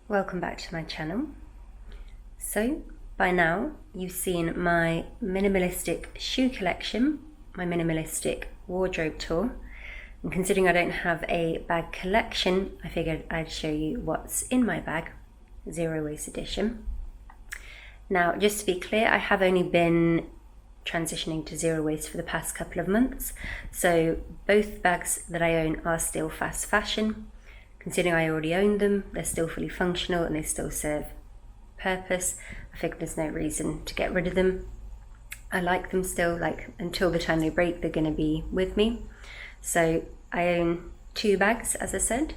Welcome back to my channel. So by now you've seen my minimalistic shoe collection, my minimalistic wardrobe tour, and considering I don't have a bag collection, I figured I'd show you what's in my bag, zero waste edition. Now just to be clear, I have only been transitioning to zero waste for the past couple of months, so both bags that I own are still fast fashion. Considering I already own them, they're still fully functional and they still serve purpose. I think there's no reason to get rid of them. I like them still, until the time they break, they're going to be with me. So I own two bags, as I said,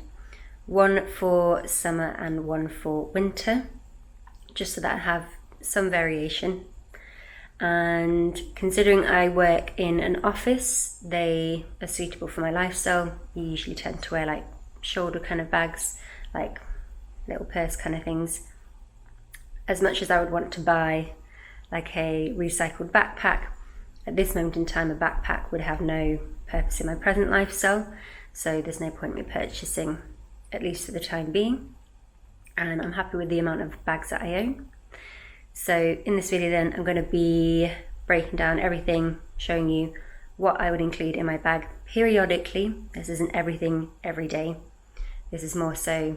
one for summer and one for winter, just so that I have some variation. And considering I work in an office, they are suitable for my lifestyle. You usually tend to wear shoulder kind of bags, like little purse kind of things. As much as I would want to buy a recycled backpack, at this moment in time a backpack would have no purpose in my present lifestyle, so there's no point in me purchasing, at least for the time being. And I'm happy with the amount of bags that I own. So in this video then I'm going to be breaking down everything, showing you what I would include in my bag periodically. This isn't everything every day. This is more so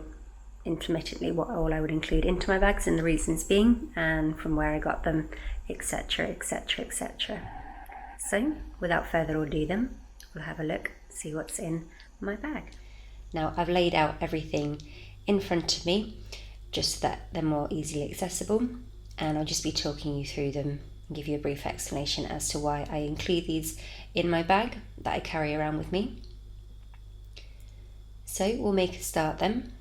intermittently what all I would include into my bags and the reasons being, and from where I got them, etc, etc, etc. So without further ado then, we'll have a look, see what's in my bag. Now I've laid out everything in front of me just so that they're more easily accessible, and I'll just be talking you through them and give you a brief explanation as to why I include these in my bag that I carry around with me. So we'll make a start then.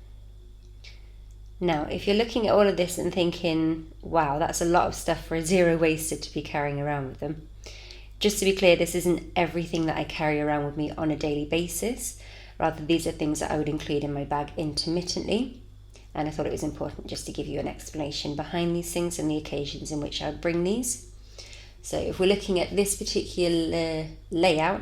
Now, if you're looking at all of this and thinking, wow, that's a lot of stuff for a zero waster to be carrying around with them. Just to be clear, this isn't everything that I carry around with me on a daily basis. Rather, these are things that I would include in my bag intermittently. And I thought it was important just to give you an explanation behind these things and the occasions in which I would bring these. So if we're looking at this particular layout,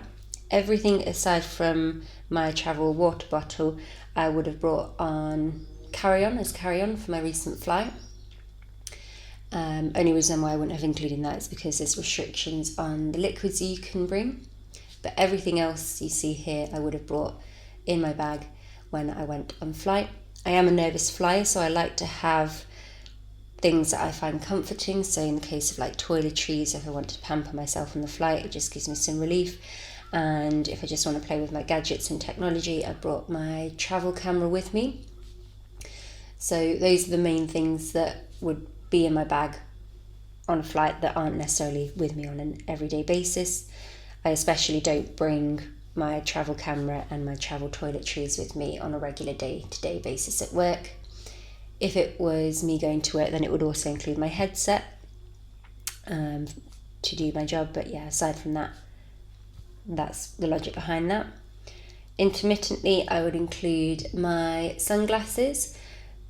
everything aside from my travel water bottle, I would have brought on carry-on for my recent flight. Only reason why I wouldn't have included that is because there's restrictions on the liquids you can bring. But everything else you see here, I would have brought in my bag when I went on flight. I am a nervous flyer, so I like to have things that I find comforting. So in the case of toiletries, if I want to pamper myself on the flight, it just gives me some relief. And if I just want to play with my gadgets and technology, I brought my travel camera with me. So those are the main things that would be in my bag on a flight that aren't necessarily with me on an everyday basis. I especially don't bring my travel camera and my travel toiletries with me on a regular day-to-day basis at work. If it was me going to work, then it would also include my headset to do my job. But yeah, aside from that, that's the logic behind that. Intermittently, I would include my sunglasses,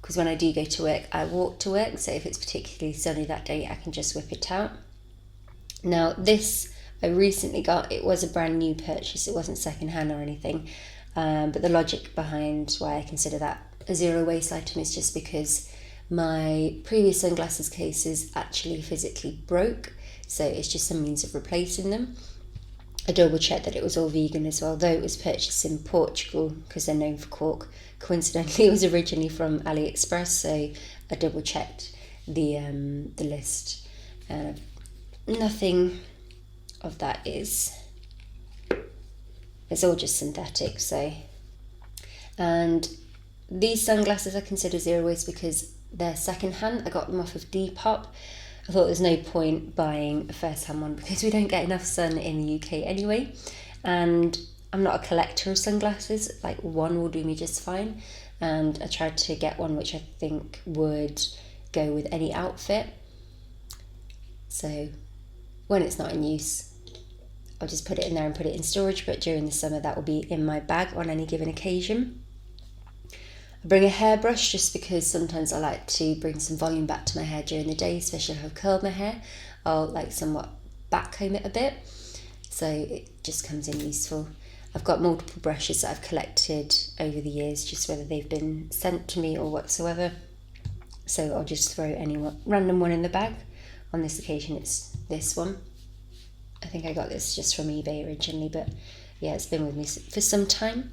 because when I do go to work, I walk to work. So if it's particularly sunny that day, I can just whip it out. Now this I recently got, it was a brand new purchase, it wasn't secondhand or anything. But the logic behind why I consider that a zero waste item is just because my previous sunglasses cases actually physically broke. So it's just some means of replacing them. I double checked that it was all vegan as well, though it was purchased in Portugal because they're known for cork. Coincidentally, it was originally from AliExpress, so I double checked the list. Nothing of that is, it's all just synthetic. So, and these sunglasses I consider zero waste because they're secondhand. I got them off of Depop. I thought there's no point buying a first-hand one because we don't get enough sun in the UK anyway, and I'm not a collector of sunglasses. One will do me just fine, and I tried to get one which I think would go with any outfit. So when it's not in use, I'll just put it in there and put it in storage, but during the summer that will be in my bag on any given occasion. I bring a hairbrush just because sometimes I like to bring some volume back to my hair during the day, especially if I've curled my hair. I'll somewhat backcomb it a bit, so it just comes in useful. I've got multiple brushes that I've collected over the years, just whether they've been sent to me or whatsoever. so I'll just throw any random one in the bag. On this occasion it's this one. I think I got this just from eBay originally, but yeah, it's been with me for some time.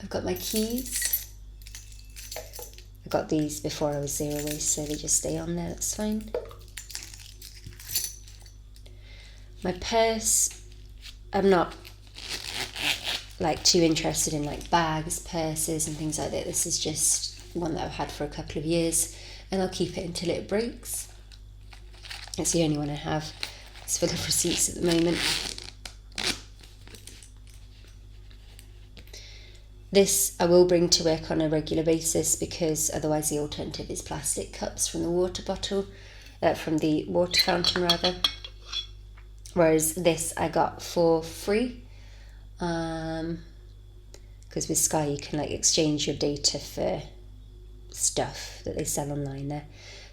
I've got my keys. I got these before I was zero waste, so they just stay on there, that's fine. My purse, I'm not like too interested in like bags, purses and things like that. This is just one that I've had for a couple of years, and I'll keep it until it breaks. It's the only one I have. It's full of receipts at the moment. This I will bring to work on a regular basis, because otherwise the alternative is plastic cups from the water bottle, from the water fountain rather. Whereas this I got for free, because with Sky you can like exchange your data for stuff that they sell online there.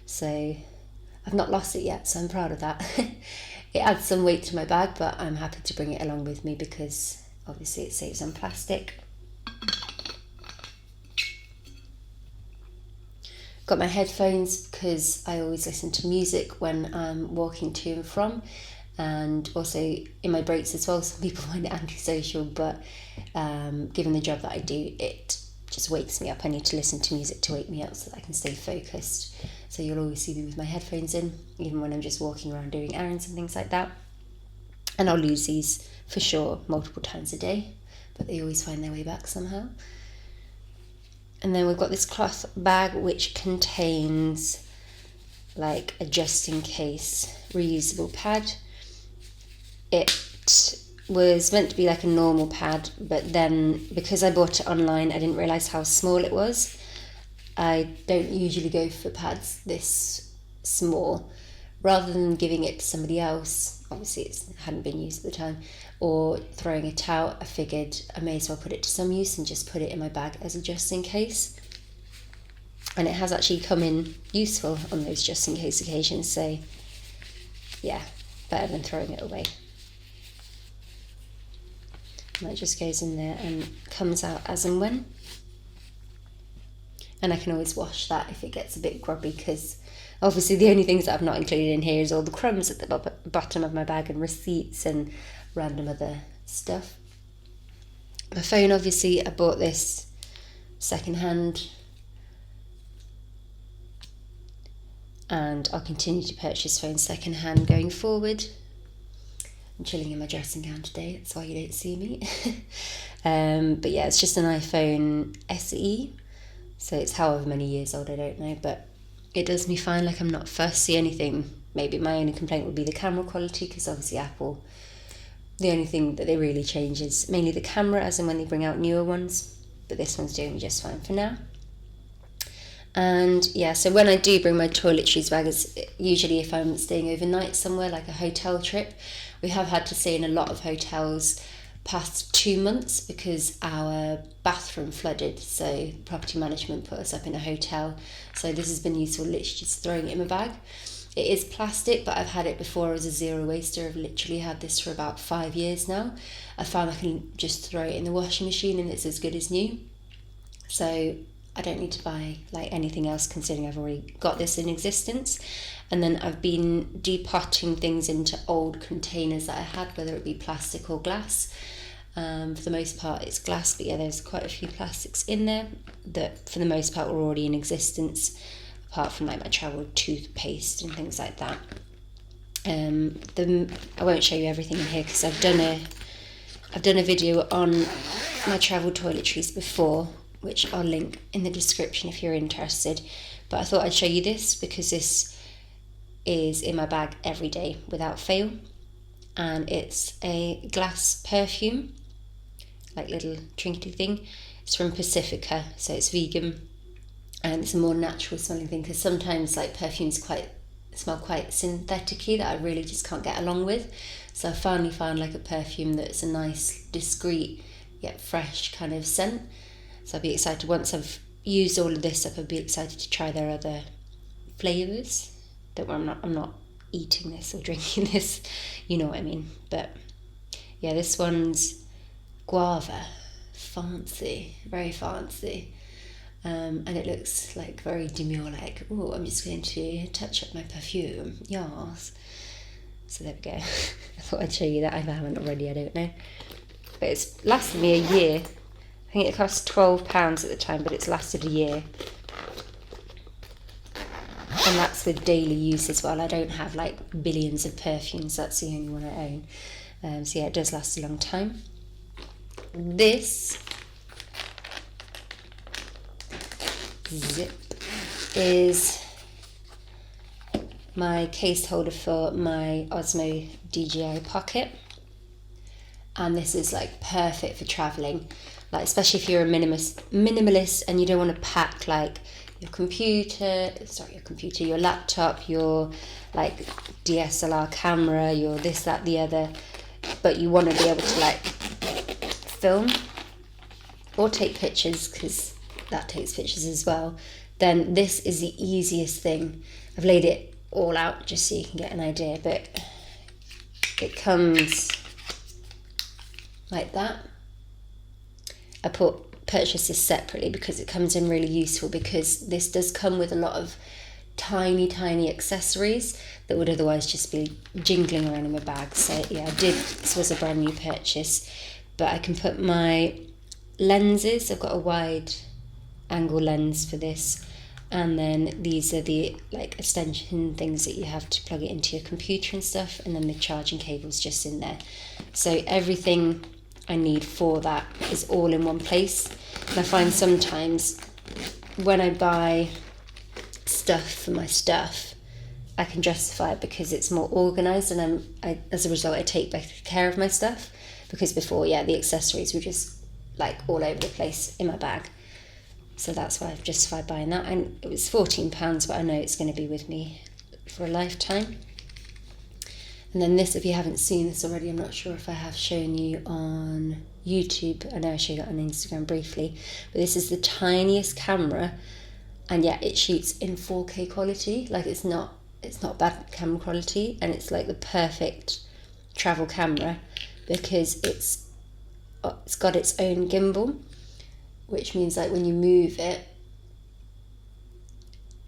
So I've not lost it yet, so I'm proud of that. It adds some weight to my bag, but I'm happy to bring it along with me because obviously it saves on plastic. Got my headphones because I always listen to music when I'm walking to and from, and also in my breaks as well. Some people find it antisocial, but given the job that I do, it just wakes me up. I need to listen to music to wake me up so that I can stay focused. So you'll always see me with my headphones in, even when I'm just walking around doing errands and things like that. And I'll lose these for sure multiple times a day, but they always find their way back somehow. And then we've got this cloth bag which contains like a just in case reusable pad. It was meant to be like a normal pad, but then because I bought it online I didn't realise how small it was. I don't usually go for pads this small. Rather than giving it to somebody else, obviously it hadn't been used at the time, or throwing it out, I figured I may as well put it to some use and just put it in my bag as a just in case. And it has actually come in useful on those just in case occasions, so yeah, better than throwing it away. And that just goes in there and comes out as and when. And I can always wash that if it gets a bit grubby, because obviously the only things that I've not included in here is all the crumbs at the bottom of my bag and receipts and random other stuff. My phone, obviously I bought this second hand, and I'll continue to purchase phones second hand going forward. I'm chilling in my dressing gown today, that's why you don't see me. But yeah, it's just an iPhone SE, so it's however many years old, I don't know, but it does me fine. Like, I'm not fussy. Anything, maybe my only complaint would be the camera quality, because obviously Apple, the only thing that they really change is mainly the camera, as in when they bring out newer ones, but this one's doing me just fine for now. And yeah, so when I do bring my toiletries bag, it's usually if I'm staying overnight somewhere, like a hotel trip. We have had to stay in a lot of hotels past 2 months because our bathroom flooded, so property management put us up in a hotel. So this has been useful, literally just throwing it in my bag. It is plastic, but I've had it before. I was a zero waster. I've literally had this for about 5 years now. I found I can just throw it in the washing machine and it's as good as new. So I don't need to buy like anything else, considering I've already got this in existence. And then I've been depotting things into old containers that I had, whether it be plastic or glass. For the most part it's glass, but yeah, there's quite a few plastics in there that for the most part were already in existence, apart from like my travel toothpaste and things like that. I won't show you everything in here because I've done a video on my travel toiletries before, which I'll link in the description if you're interested. But I thought I'd show you this because this is in my bag every day without fail, and it's a glass perfume, like little trinkety thing. It's from Pacifica, so it's vegan, and it's a more natural smelling thing, because sometimes like perfumes smell quite synthetic-y that I really just can't get along with. So I finally found like a perfume that's a nice, discreet yet fresh kind of scent. So I'll be excited once I've used all of this up. I'll be excited to try their other flavours. Don't worry, I'm not eating this or drinking this, you know what I mean. But yeah, this one's guava, fancy, very fancy. and it looks like very demure, like, oh, I'm just going to touch up my perfume, yes. So there we go. I thought I'd show you that. If I haven't already, I don't know. But it's lasted me a year. I think it cost £12 at the time, but it's lasted a year. And that's with daily use as well. I don't have like billions of perfumes. That's the only one I own. So yeah, it does last a long time. This zip is my case holder for my Osmo DJI Pocket. And this is like perfect for traveling, like especially if you're a minimalist and you don't want to pack like your laptop, your like DSLR camera, your this, that, the other, but you want to be able to like film or take pictures, because that takes pictures as well, then this is the easiest thing. I've laid it all out just so you can get an idea, but it comes like that. I purchased this separately because it comes in really useful, because this does come with a lot of tiny accessories that would otherwise just be jingling around in my bag. So yeah, this was a brand new purchase, but I can put my lenses. I've got a wide angle lens for this, and then these are the like extension things that you have to plug it into your computer and stuff, and then the charging cable's just in there. So everything I need for that is all in one place. And I find sometimes when I buy stuff for my stuff, I can justify it because it's more organised, and as a result I take better care of my stuff, because before, yeah, the accessories were just like all over the place in my bag. So that's why I've justified buying that, and it was £14, but I know it's going to be with me for a lifetime. And then this, if you haven't seen this already, I'm not sure if I have shown you on YouTube. I know I showed it on Instagram briefly, but this is the tiniest camera, and yeah, it shoots in 4K quality. Like it's not bad camera quality, and it's like the perfect travel camera because it's got its own gimbal, which means like when you move it,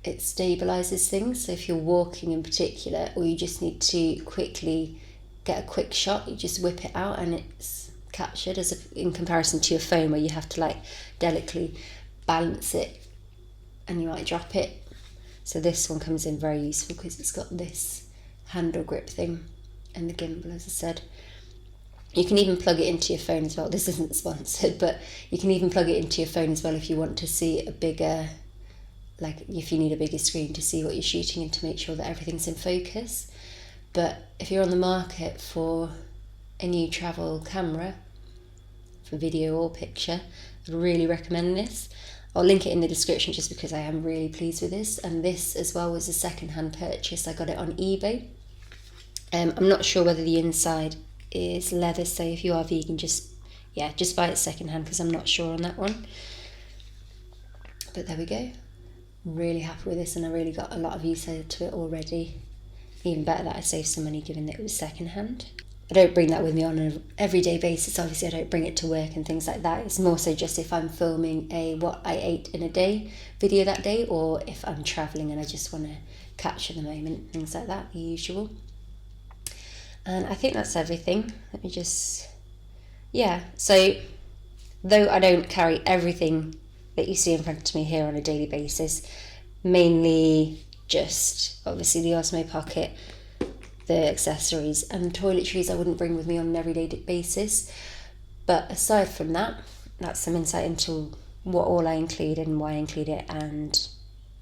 it stabilizes things. So if you're walking in particular, or you just need to quickly get a quick shot, you just whip it out and it's captured, in comparison to your phone where you have to like delicately balance it and you might drop it. So this one comes in very useful because it's got this handle grip thing and the gimbal, as I said. You can even plug it into your phone as well. This isn't sponsored, but you can even plug it into your phone as well if you want to see a bigger, like if you need a bigger screen to see what you're shooting and to make sure that everything's in focus. But if you're on the market for a new travel camera for video or picture, I'd really recommend this. I'll link it in the description just because I am really pleased with this. And this as well was a second-hand purchase. I got it on eBay. I'm not sure whether the inside is leather, so if you are vegan, just buy it second-hand, because I'm not sure on that one. But there we go. Really happy with this, and I really got a lot of use to it already. Even better that I saved some money given that it was second-hand. I don't bring that with me on an everyday basis. Obviously I don't bring it to work and things like that. It's more so just if I'm filming a what I ate in a day video that day, or if I'm travelling and I just want to capture the moment, things like that, the usual. And I think that's everything. Let me just, so though I don't carry everything that you see in front of me here on a daily basis, mainly just obviously the Osmo Pocket, the accessories and the toiletries I wouldn't bring with me on an everyday basis. But aside from that, that's some insight into what all I include and why I include it and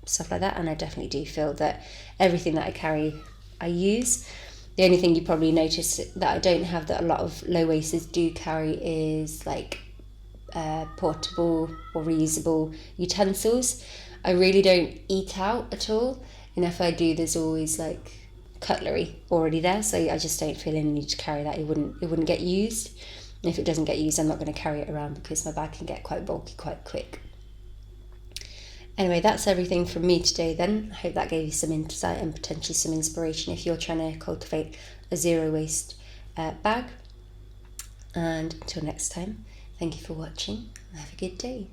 stuff like that. And I definitely do feel that everything that I carry I use. The only thing you probably notice that I don't have that a lot of low wasters do carry is like portable or reusable utensils. I really don't eat out at all, and if I do, there's always like cutlery already there, so I just don't feel any need to carry that. It wouldn't get used, and if it doesn't get used, I'm not going to carry it around because my bag can get quite bulky quite quick. Anyway, that's everything from me today then. I hope that gave you some insight and potentially some inspiration if you're trying to cultivate a zero waste bag. And until next time, thank you for watching and have a good day.